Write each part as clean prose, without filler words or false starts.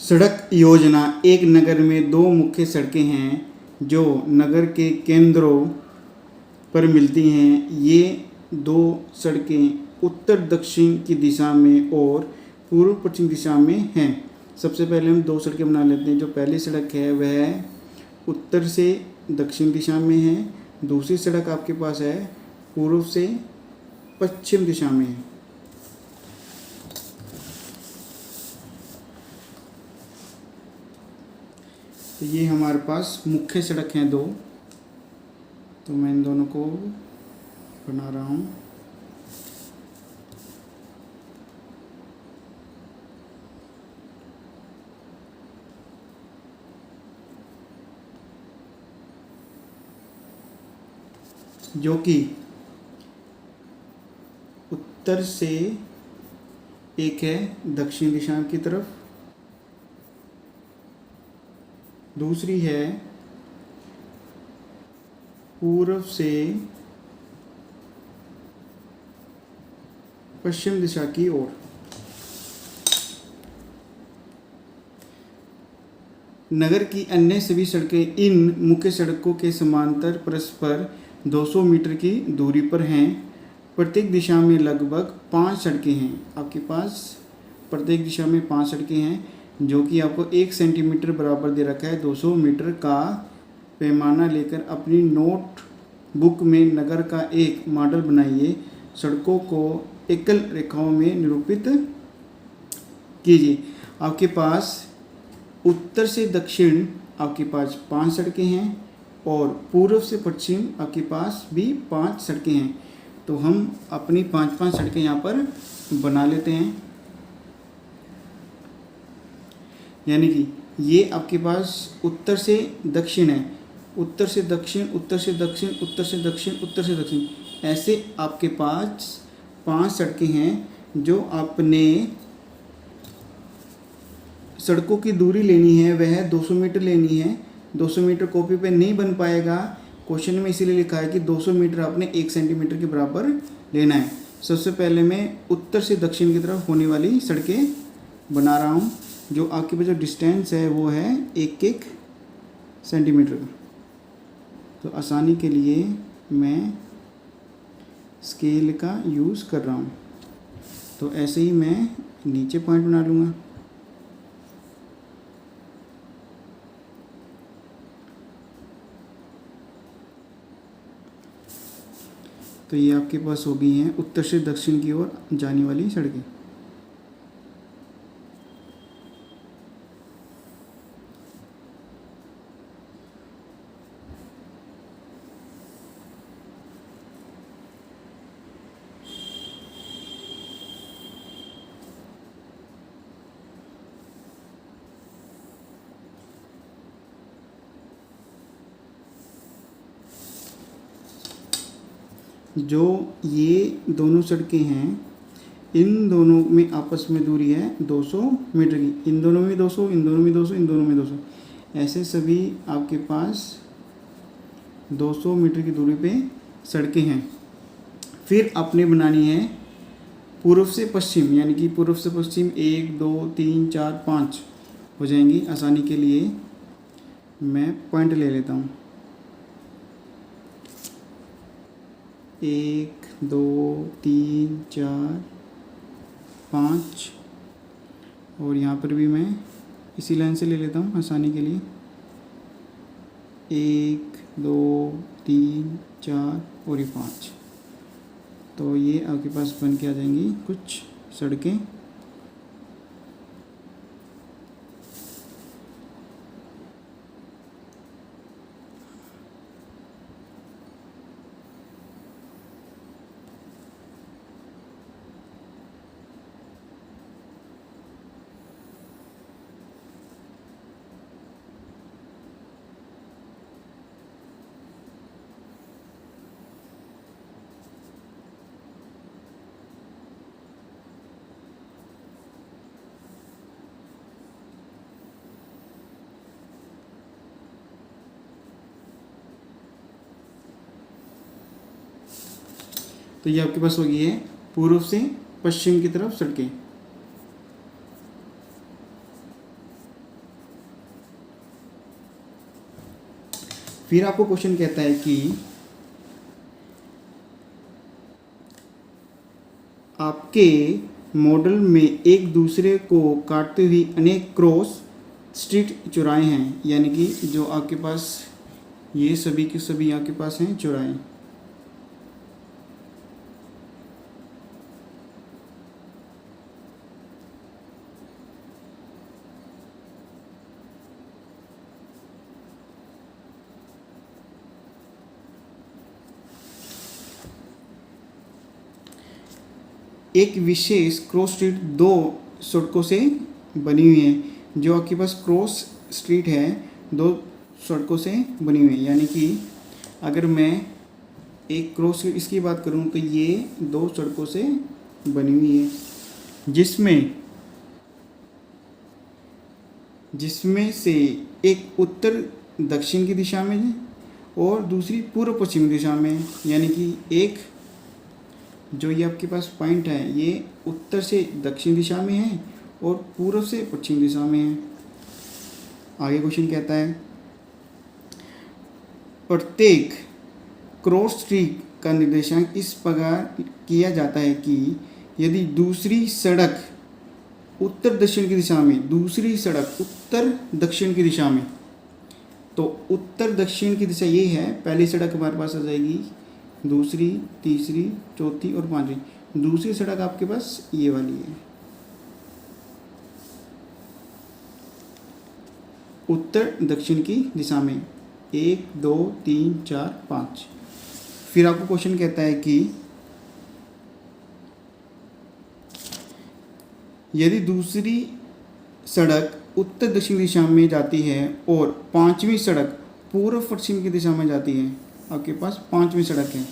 सड़क योजना एक नगर में दो मुख्य सड़कें हैं जो नगर के केंद्रों पर मिलती हैं। ये दो सड़कें उत्तर दक्षिण की दिशा में और पूर्व पश्चिम दिशा में हैं। सबसे पहले हम दो सड़कें बना लेते हैं। जो पहली सड़क है वह उत्तर से दक्षिण दिशा में है। दूसरी सड़क आपके पास है पूर्व से पश्चिम दिशा में है। तो ये हमारे पास मुख्य सड़क हैं दो। तो मैं इन दोनों को बना रहा हूँ। जो कि उत्तर से एक है दक्षिण दिशा की तरफ, दूसरी है पूर्व से पश्चिम दिशा की ओर। नगर की अन्य सभी सड़कें इन मुख्य सड़कों के समांतर परस्पर 200 मीटर की दूरी पर हैं। प्रत्येक दिशा में लगभग 5 सड़कें हैं। आपके पास प्रत्येक दिशा में 5 सड़कें हैं, जो कि आपको 1 सेंटीमीटर बराबर दे रखा है। 200 मीटर का पैमाना लेकर अपनी नोट बुक में नगर का एक मॉडल बनाइए। सड़कों को एकल रेखाओं में निरूपित कीजिए। आपके पास उत्तर से दक्षिण आपके पास 5 सड़कें हैं और पूर्व से पश्चिम आपके पास भी 5 सड़कें हैं। तो हम अपनी 5-5 सड़कें यहाँ पर बना लेते हैं। यानी कि ये आपके पास उत्तर से दक्षिण है, उत्तर से दक्षिण, उत्तर से दक्षिण, उत्तर से दक्षिण, उत्तर से दक्षिण, ऐसे आपके पास 5 सड़कें हैं। जो आपने सड़कों की दूरी लेनी है वह 200 मीटर लेनी है। 200 मीटर कॉपी पे नहीं बन पाएगा, क्वेश्चन में इसीलिए लिखा है कि 200 मीटर आपने 1 सेंटीमीटर के बराबर लेना है। सबसे पहले मैं उत्तर से दक्षिण की तरफ होने वाली सड़कें बना रहा हूँ। जो आपके पास जो डिस्टेंस है वो है 1-1 सेंटीमीटर का। तो आसानी के लिए मैं स्केल का यूज़ कर रहा हूँ। तो ऐसे ही मैं नीचे पॉइंट बना लूँगा। तो ये आपके पास हो गई हैं उत्तर से दक्षिण की ओर जाने वाली सड़कें। जो ये दोनों सड़कें हैं इन दोनों में आपस में दूरी है 200 मीटर की। इन दोनों में 200, इन दोनों में 200, इन दोनों में 200, ऐसे सभी आपके पास 200 मीटर की दूरी पे सड़कें हैं। फिर आपने बनानी है पूर्व से पश्चिम, यानी कि पूर्व से पश्चिम 1, 2, 3, 4, 5 हो जाएंगी। आसानी के लिए मैं पॉइंट ले लेता हूँ। 1, 2, 3, 4, 5 और यहाँ पर भी मैं इसी लाइन से ले लेता हूँ आसानी के लिए। 1, 2, 3, 4 और ये 5। तो ये आपके पास बन के आ जाएंगी कुछ सड़कें। तो ये आपके पास हो गई है पूर्व से पश्चिम की तरफ सड़कें। फिर आपको क्वेश्चन कहता है कि आपके मॉडल में एक दूसरे को काटते हुए अनेक क्रॉस स्ट्रीट चौराहे हैं, यानी कि जो आपके पास ये सभी के सभी आपके पास हैं चौराहे। एक विशेष क्रॉस स्ट्रीट दो सड़कों से बनी हुई है। जो आपके पास क्रॉस स्ट्रीट है दो सड़कों से बनी हुई है, यानी कि अगर मैं एक क्रॉस स्ट्रीट इसकी बात करूं तो ये दो सड़कों से बनी हुई है, जिसमें से एक उत्तर दक्षिण की दिशा में है और दूसरी पूर्व पश्चिम दिशा में है। यानी कि एक जो ये आपके पास पॉइंट है ये उत्तर से दक्षिण दिशा में है और पूर्व से पश्चिम दिशा में है। आगे क्वेश्चन कहता है प्रत्येक क्रॉस स्ट्रीट का निर्देशांक इस प्रकार किया जाता है कि यदि दूसरी सड़क उत्तर दक्षिण की दिशा में, दूसरी सड़क उत्तर दक्षिण की दिशा में, तो उत्तर दक्षिण की दिशा ये है, पहली सड़क हमारे पास आ जाएगी, दूसरी, तीसरी, चौथी और पांचवी। दूसरी सड़क आपके पास ये वाली है, उत्तर दक्षिण की दिशा में, 1 2 3 4 5। फिर आपको क्वेश्चन कहता है कि यदि दूसरी सड़क उत्तर दक्षिण दिशा में जाती है और पांचवी सड़क पूर्व पश्चिम की दिशा में जाती है, आपके पास पांचवी सड़क है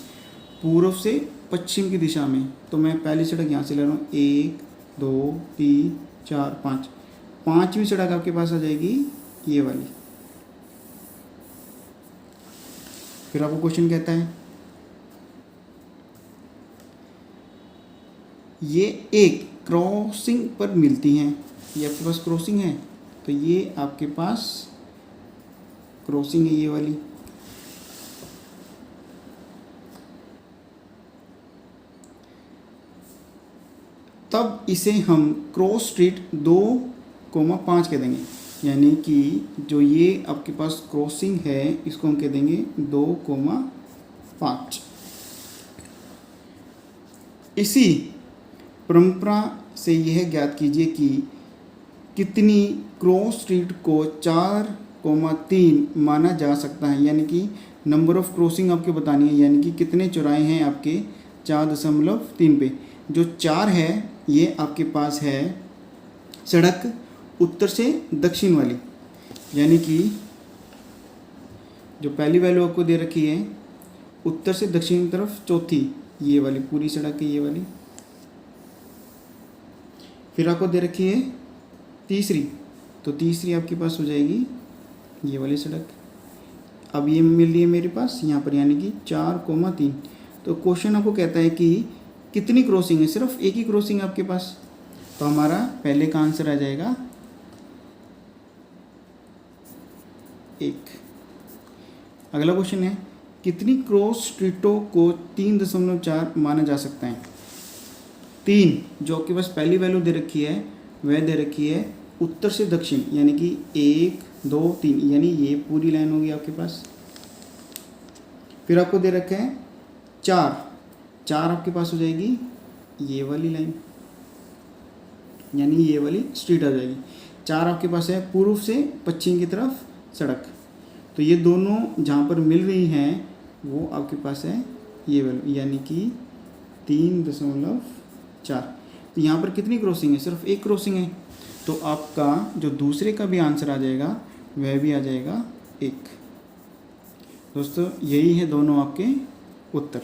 पूर्व से पश्चिम की दिशा में, तो मैं पहली सड़क यहाँ से ले रहा हूँ, 1 2 3 4 5। पांचवी सड़क आपके पास आ जाएगी ये वाली। फिर आपको क्वेश्चन कहता है ये एक क्रॉसिंग पर मिलती हैं, ये आपके पास क्रॉसिंग है, तो ये आपके पास क्रॉसिंग है ये वाली। तब इसे हम क्रॉस स्ट्रीट 2,5 कह देंगे, यानी कि जो ये आपके पास क्रॉसिंग है इसको हम कह देंगे 2,5। इसी परंपरा से यह ज्ञात कीजिए कि कितनी क्रॉस स्ट्रीट को 4,3 माना जा सकता है, यानी कि नंबर ऑफ क्रॉसिंग आपके बतानी है, यानी कि कितने चौराहे हैं आपके 4.3 पे। जो 4 है ये आपके पास है सड़क उत्तर से दक्षिण वाली, यानी कि जो पहली वैल्यू आपको दे रखी है उत्तर से दक्षिण की तरफ चौथी ये वाली पूरी सड़क है ये वाली। फिर आपको दे रखी है तीसरी, तो तीसरी आपके पास हो जाएगी ये वाली सड़क। अब ये मिल रही है मेरे पास यहाँ पर, यानी कि 4,3। तो क्वेश्चन आपको कहता है कि कितनी क्रॉसिंग है, सिर्फ एक ही क्रॉसिंग आपके पास, तो हमारा पहले का आंसर आ जाएगा 1। अगला क्वेश्चन है कितनी क्रॉस स्ट्रीटों को 3.4 माना जा सकता है। 3 जो आपके पास पहली वैल्यू दे रखी है वह दे रखी है उत्तर से दक्षिण, यानी कि 1 2 3, यानी ये पूरी लाइन होगी आपके पास। फिर आपको दे रखा है 4 आपके पास हो जाएगी ये वाली लाइन, यानी ये वाली स्ट्रीट आ जाएगी। 4 आपके पास है पूर्व से पश्चिम की तरफ सड़क, तो ये दोनों जहाँ पर मिल रही हैं वो आपके पास है ये वैल्यू, यानी कि 3.4। तो यहाँ पर कितनी क्रॉसिंग है, सिर्फ एक क्रॉसिंग है, तो आपका जो दूसरे का भी आंसर आ जाएगा वह भी आ जाएगा 1। दोस्तों यही है दोनों आपके उत्तर,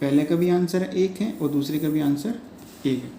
पहले का भी आंसर 1 है और दूसरे का भी आंसर 1 है।